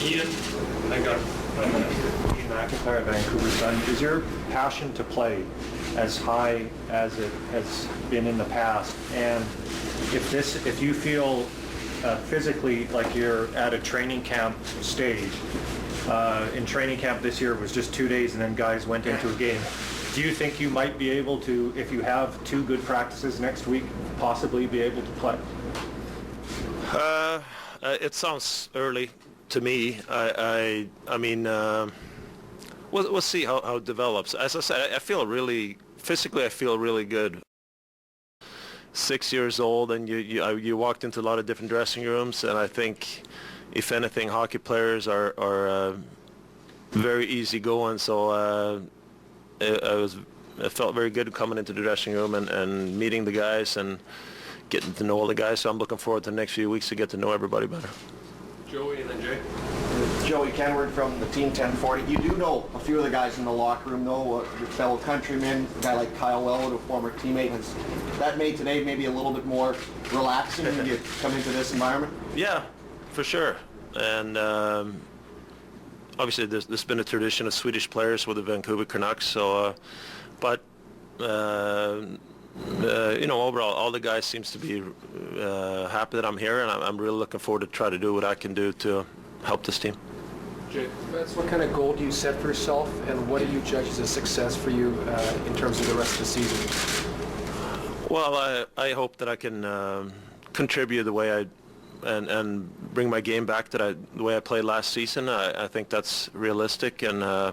Ian, I got Ian McIntyre, Vancouver Sun. Is your passion to play as high as it has been in the past? And if you feel physically like you're at a training camp stage, in training camp this year it was just 2 days and then guys went into a game. Do you think you might be able to, if you have 2 good practices next week, possibly be able to play? It sounds early to me. I mean, we'll see how it develops. As I said, I feel physically I feel really good. 6 years old, and you walked into a lot of different dressing rooms, and I think, if anything, hockey players are very easygoing. So it felt very good coming into the dressing room and meeting the guys and getting to know all the guys. So I'm looking forward to the next few weeks to get to know everybody better. Joey and then Jay. Joey Kenward from the Team 1040. You do know a few of the guys in the locker room, though, your fellow countrymen, a guy like Kyle Wellwood, a former teammate. Has that made today maybe a little bit more relaxing when you come into this environment? Yeah, for sure. And obviously there's been a tradition of Swedish players with the Vancouver Canucks. So, overall, all the guys seems to be happy that I'm here, and I'm really looking forward to try to do what I can do to help this team. Jay. What kind of goal do you set for yourself, and what do you judge as a success for you in terms of the rest of the season? Well, I hope that I can contribute the way and bring my game back to the way I played last season. I think that's realistic, and as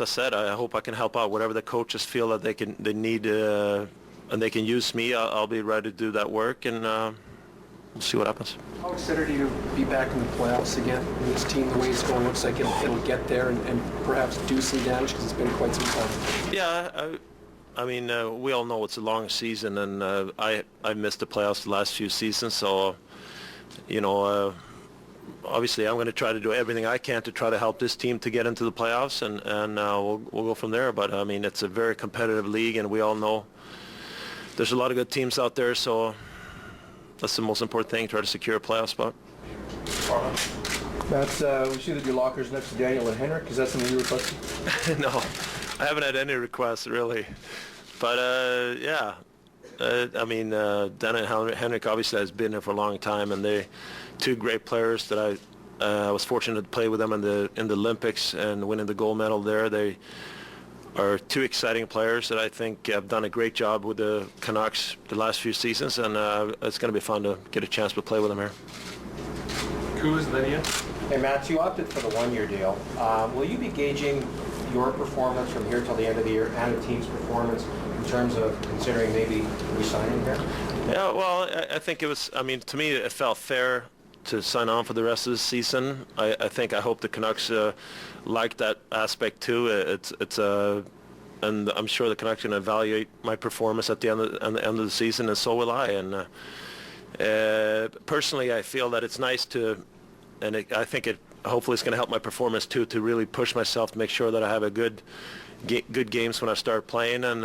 I said, I hope I can help out whatever the coaches feel that they need, and they can use me. I'll be ready to do that work, and we'll see what happens. How excited are you to be back in the playoffs again? And this team, the way it's going, looks like it'll get there and perhaps do some damage, because it's been quite some time. Yeah, I mean, we all know it's a long season, and I missed the playoffs the last few seasons, so, obviously I'm going to try to do everything I can to try to help this team to get into the playoffs, and we'll go from there. But, I mean, it's a very competitive league, and we all know there's a lot of good teams out there, so that's the most important thing, try to secure a playoff spot. Matt, we see that your locker's next to Daniel and Henrik. Is that something you requested? No, I haven't had any requests, really. But, I mean, Dan and Henrik obviously has been here for a long time, and they're 2 great players that I was fortunate to play with them in the Olympics and winning the gold medal there. They are 2 exciting players that I think have done a great job with the Canucks the last few seasons, and it's going to be fun to get a chance to play with them here. Kuz and then Ian. Hey, Matt, you opted for the 1-year deal. Will you be gauging your performance from here till the end of the year and the team's performance in terms of considering maybe resigning here? Yeah, well, I think it was, I mean, to me, it felt fair to sign on for the rest of the season. I hope the Canucks like that aspect too. And I'm sure the Canucks can evaluate my performance at the end of the season, and so will I. And personally, I feel that it's nice to, and I think it hopefully it's going to help my performance too, to really push myself to make sure that I have a good games when I start playing, and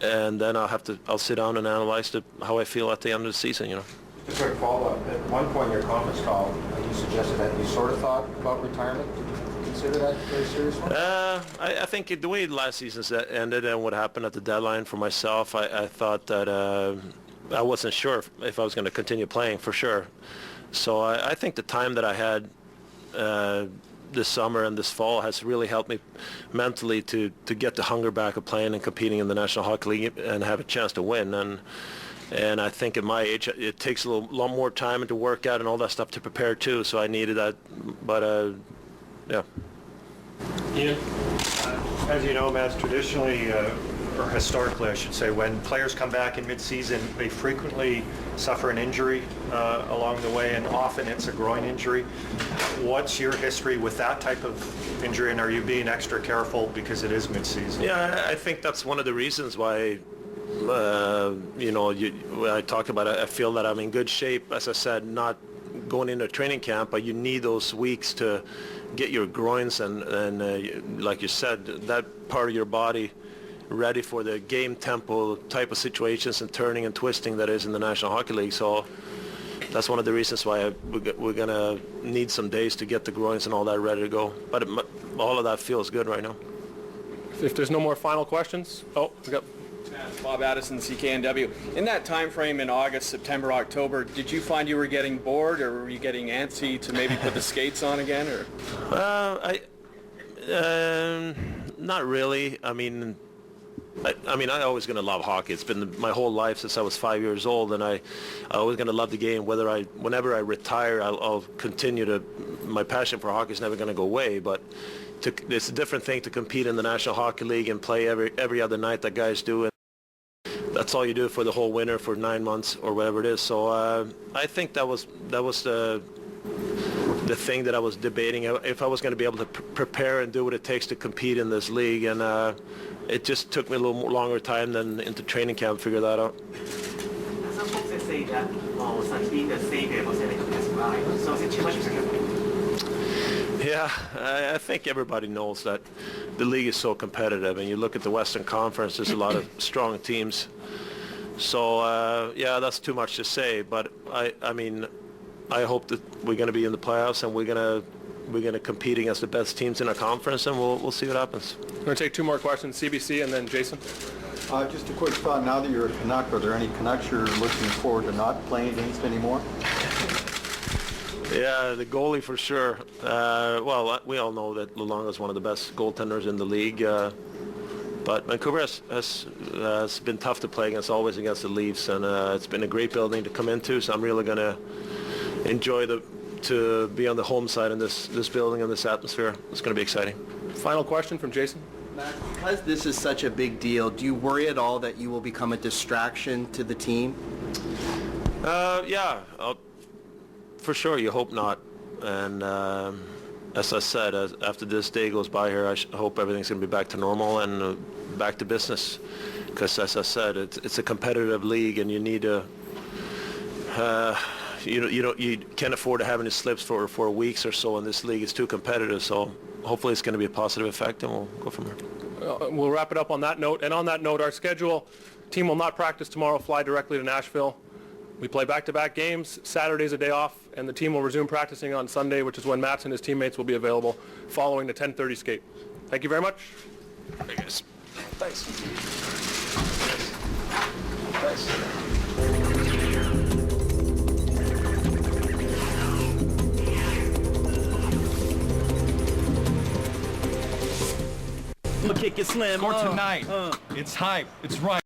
then I'll sit down and analyze how I feel at the end of the season. Just a quick follow-up. At one point in your conference call, you suggested that you sort of thought about retirement. Did you consider that very serious one? I think the way last season ended and what happened at the deadline for myself, I thought that I wasn't sure if I was going to continue playing for sure. So I think the time that I had this summer and this fall has really helped me mentally to get the hunger back of playing and competing in the National Hockey League and have a chance to win. And I think at my age, it takes a lot more time to work out and all that stuff to prepare too. So I needed that, but yeah. Ian? As you know, Matt, traditionally, or historically I should say, when players come back in mid-season, they frequently suffer an injury along the way, and often it's a groin injury. What's your history with that type of injury, and are you being extra careful because it is mid-season? Yeah, I think that's one of the reasons why I talked about it, I feel that I'm in good shape, as I said, not going into training camp, but you need those weeks to get your groins and like you said, that part of your body ready for the game tempo type of situations and turning and twisting that is in the National Hockey League. So that's one of the reasons why we're going to need some days to get the groins and all that ready to go. But all of that feels good right now. If there's no more final questions, we got Bob Addison, CKNW. In that time frame in August, September, October, did you find you were getting bored, or were you getting antsy to maybe put the skates on again? Or not really. I mean, I always going to love hockey. It's been my whole life since I was 5 years old, and I always going to love the game. Whenever I retire, I'll continue to. My passion for hockey is never going to go away, but it's a different thing to compete in the National Hockey League and play every other night that guys do. And that's all you do for the whole winter for 9 months or whatever it is. So I think that was the thing that I was debating, if I was going to be able to prepare and do what it takes to compete in this league. And it just took me a little more longer time than into training camp to figure that out. Some folks say that such being the savior was in the right. So is it too much pressure? Yeah, I think everybody knows that the league is so competitive, and you look at the Western Conference, there's a lot of strong teams. So, yeah, that's too much to say, but I mean, I hope that we're going to be in the playoffs, and we're going to compete against the best teams in our conference, and we'll see what happens. We're going to take two more questions, CBC and then Jason. Just a quick thought, now that you're a Canuck, are there any Canucks you're looking forward to not playing against anymore? Yeah, the goalie for sure. Well, we all know that Luongo is one of the best goaltenders in the league. But Vancouver has been tough to play against, always against the Leafs, and it's been a great building to come into. So I'm really going to enjoy to be on the home side in this building and this atmosphere. It's going to be exciting. Final question from Jason. Matt, because this is such a big deal, do you worry at all that you will become a distraction to the team? Yeah. For sure, you hope not. And as I said, after this day goes by here, I hope everything's going to be back to normal and back to business. Because as I said, it's a competitive league, and you need to. You can't afford to have any slips for weeks or so in this league. It's too competitive. So hopefully, it's going to be a positive effect, and we'll go from there. We'll wrap it up on that note. And on that note, our schedule: team will not practice tomorrow. Fly directly to Nashville. We play back-to-back games. Saturday's a day off, and the team will resume practicing on Sunday, which is when Mats and his teammates will be available following the 10:30 skate. Thank you very much. Hey, guys. Thanks. Kick is slim. Score tonight. It's hype. It's right.